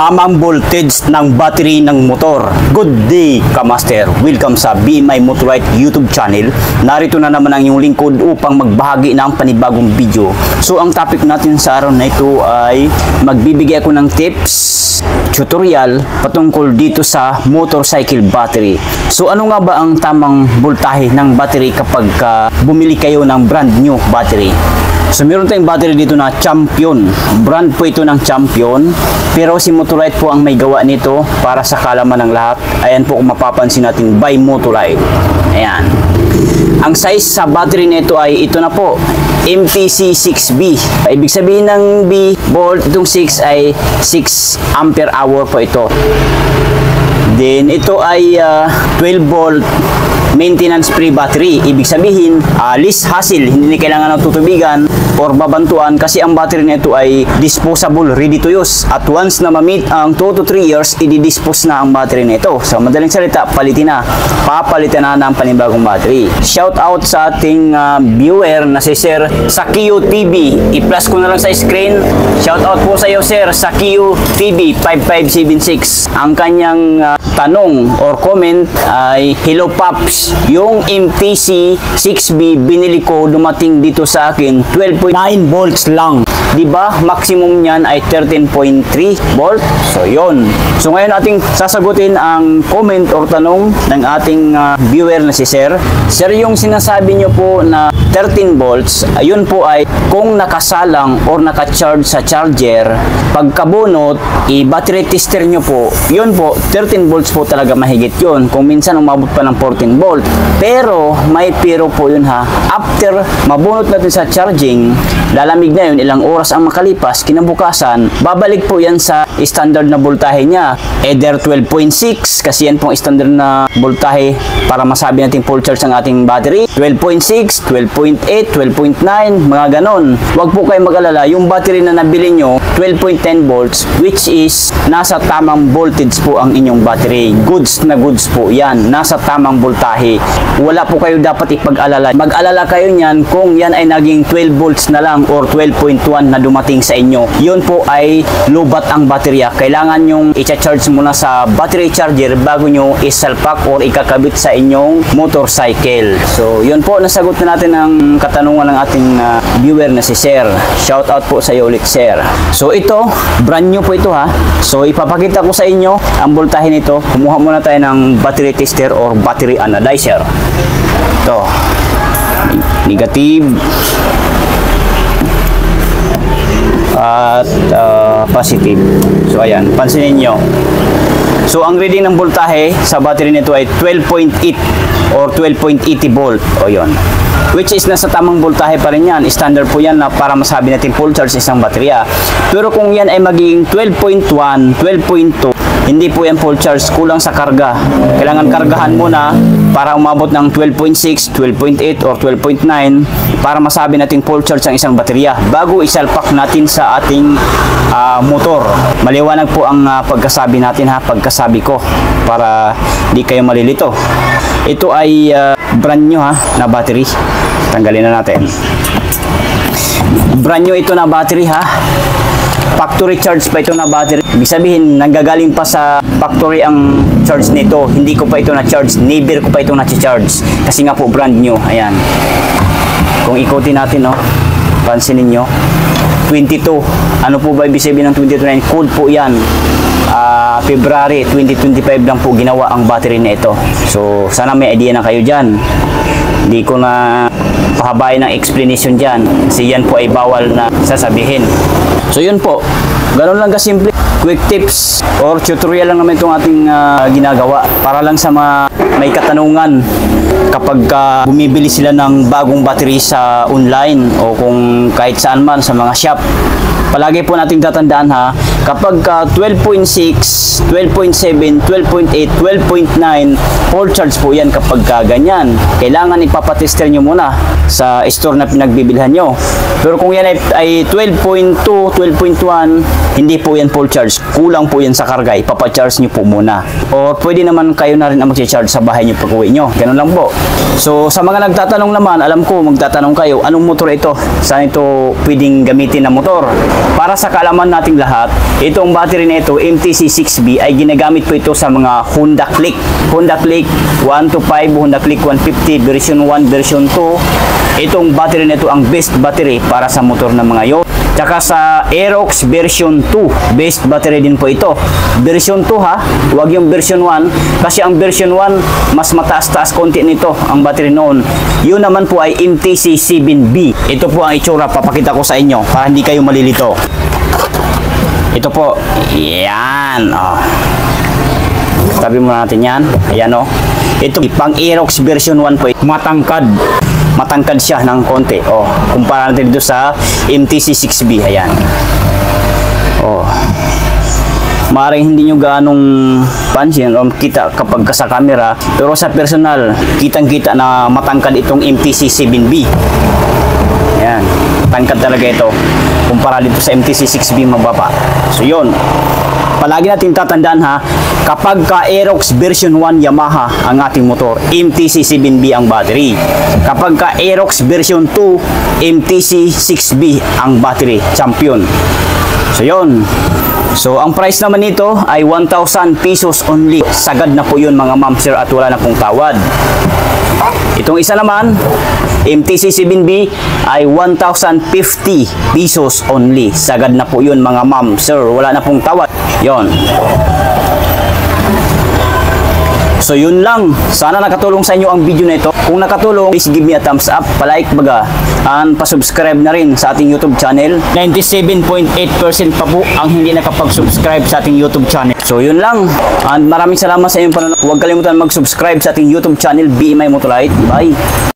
tamang voltage ng battery ng motor. Good day, Kamaster! Welcome sa BMI Motorite YouTube channel. Narito na naman ang iyong lingkod upang magbahagi ng panibagong video. So ang topic natin sa araw na ito ay magbibigay ako ng tips, tutorial patungkol dito sa motorcycle battery. So ano nga ba ang tamang voltahe ng battery kapag bumili kayo ng brand new battery? So meron tayong battery dito na Champion. Brand po ito ng Champion. Pero si Motorite po ang may gawa nito para sa kalaman ng lahat. Ayan po kung mapapansin natin, by Motorite. Ayan. Ang size sa battery nito ay ito na po, MTC 6B. Ibig sabihin ng B, volt, itong 6 ay 6 ampere hour po ito. Then ito ay 12 volt maintenance free battery. Ibig sabihin, least hassle, hindi kailangan ng tutubigan or babantuan kasi ang battery nito ay disposable, ready to use. At once na ma-meet ang 2 to 3 years, i-dispose na ang battery nito. So madaling salita, palitin na. Papalitan na ng panibagong battery. Shout out sa ating viewer na si Sir Sakio TV. I-plus ko na lang sa screen. Shout out po sa iyo, Sir Sakio TV 5576. Ang kanyang tanong or comment ay, hello Paps, yung MTC 6B binili ko, dumating dito sa akin 12.9 volts lang. Diba? Maximum niyan ay 13.3 volt. So yon. So ngayon ating sasagutin ang comment or tanong ng ating viewer na si Sir. Sir, yung sinasabi nyo po na 13 volts, ayun po ay kung nakasalang or nakacharge sa charger, pagkabunot, i-battery tester nyo po, yun po, 13 volts po talaga mahigit yun. Kung minsan umabot pa ng 14 volt. Pero, may pero po yun ha. After mabunot natin sa charging, lalamig na yun, ilang oras ang makalipas, kinabukasan, babalik po yan sa standard na voltahe niya. Either 12.6, kasi yan pong standard na voltahe para masabi natin full charge ang ating battery. 12.6, 12.8, 12.9, mga ganon. Huwag po kayo mag-alala, yung battery na nabili nyo, 12.10 volts, which is nasa tamang voltage po ang inyong battery. Goods na goods po yan, nasa tamang voltahe. Wala po kayo dapat ipag-alala. Mag-alala kayo niyan kung yan ay naging 12 volts na lang or 12.1 na dumating sa inyo. Yun po ay lubat ang baterya. Kailangan yung i-charge muna sa battery charger bago nyo isalpak or ikakabit sa inyong motorcycle. So yun po, nasagot na natin ang katanungan ng ating viewer na si Sir. Shout out po sa iyo ulit, Sir. So ito, brand new po ito ha. So ipapakita ko sa inyo ang voltahe nito. Kumuha muna tayo ng battery tester or battery analyzer. Ito, negative at positive. So ayan, pansinin nyo. So ang reading ng voltahe sa battery nito ay 12.8 or 12.80 volt. O yun. Which is nasa tamang voltahe pa rin yan. Standard po yan na para masabi natin full charge isang baterya. Pero kung yan ay magiging 12.1, 12.2, hindi po yan full charge, kulang sa karga. Kailangan kargahan muna para umabot ng 12.6, 12.8 or 12.9 para masabi natin full charge ang isang baterya bago isalpak natin sa ating motor. Maliwanag po ang pagkasabi natin ha, pagkasabi ko para di kayo malilito. Ito ay brand new ha, na battery. Tanggalin na natin. Brand new ito na battery ha. Factory charge pa ito na battery. Ibig sabihin, nanggagaling pa sa factory ang charge nito. Hindi ko pa ito na-charge. Never ko pa ito na-charge. Kasi nga po, brand new. Ayan. Kung ikutin natin, no, pansinin nyo. 22. Ano po ba ibig sabihin ng 22? Code po yan. February 2025 lang po ginawa ang battery na ito. So, sana may idea na kayo dyan. Hindi ko na pahabain ng explanation dyan. Kasi yan po ay bawal na sasabihin. So, yun po. Ganun lang kasimple. Quick tips or tutorial lang naman itong ating ginagawa. Para lang sa mga may katanungan kapag bumibili sila ng bagong battery sa online o kung kahit saan man sa mga shop. Palagi po nating tatandaan ha, kapag 12.6, 12.7, 12.8, 12.9, full charge po yan kapag ganyan. Kailangan ipapatester nyo muna sa store na pinagbibilhan nyo. Pero kung yan ay 12.2, 12.1, hindi po yan full charge. Kulang po yan sa karga. Ipapacharge nyo po muna. O pwede naman kayo na rin ang mag-charge sa bahay nyo pag uwi nyo. Ganun lang po. So sa mga nagtatanong naman, alam ko magtatanong kayo, anong motor ito? Saan ito pwedeng gamitin na motor? Para sa kaalaman nating lahat, Itong battery na ito, MTC6B, ay ginagamit po ito sa mga Honda Click. Honda Click 125, Honda Click 150, version 1, version 2. Itong battery na ito ang best battery para sa motor ng mga yon. Tsaka sa Aerox version 2, best battery din po ito. Version 2 ha, huwag yung version 1 kasi ang version 1 mas mataas-taas konti nito ang battery noon. Yun naman po ay MTC7B. Ito po ang itsura, papakita ko sa inyo para hindi kayo malilito. Ito po, yan. Oh. Tabi muna natin yan. Ayan o. Ito, pang Aerox version 1 po. Matangkad. Matangkad siya ng konti. Oh, kumpara natin dito sa MTC6B. Ayan. Oh. Maaaring hindi nyo ganong pansin o kita kapag sa camera. Pero sa personal, kitang-kita na matangkad itong MTC7B. Ayan. Tangkad talaga ito kumpara dito sa MTC6B mababa. So yun, palagi natin tatandaan ha, kapag ka Aerox version 1 Yamaha ang ating motor, MTC7B ang battery. Kapag ka Aerox version 2, MTC6B ang battery, champion. So yun. So ang price naman nito ay 1,000 pesos only. Sagad na po yun mga ma'am sir at wala na pong tawad. Itong isa naman, MTC7B ay 1,050 pesos only. Sagad na po yun mga ma'am sir, wala na pong tawad. Yon. So yun lang. Sana nakatulong sa inyo ang video na ito. Kung nakatulong, please give me a thumbs up, palike baga, and pasubscribe na rin sa ating YouTube channel. 97.8% pa po ang hindi nakapag-subscribe sa ating YouTube channel. So yun lang. And maraming salamat sa inyong panonood. Huwag kalimutan mag-subscribe sa ating YouTube channel, BMI Motorite. Bye!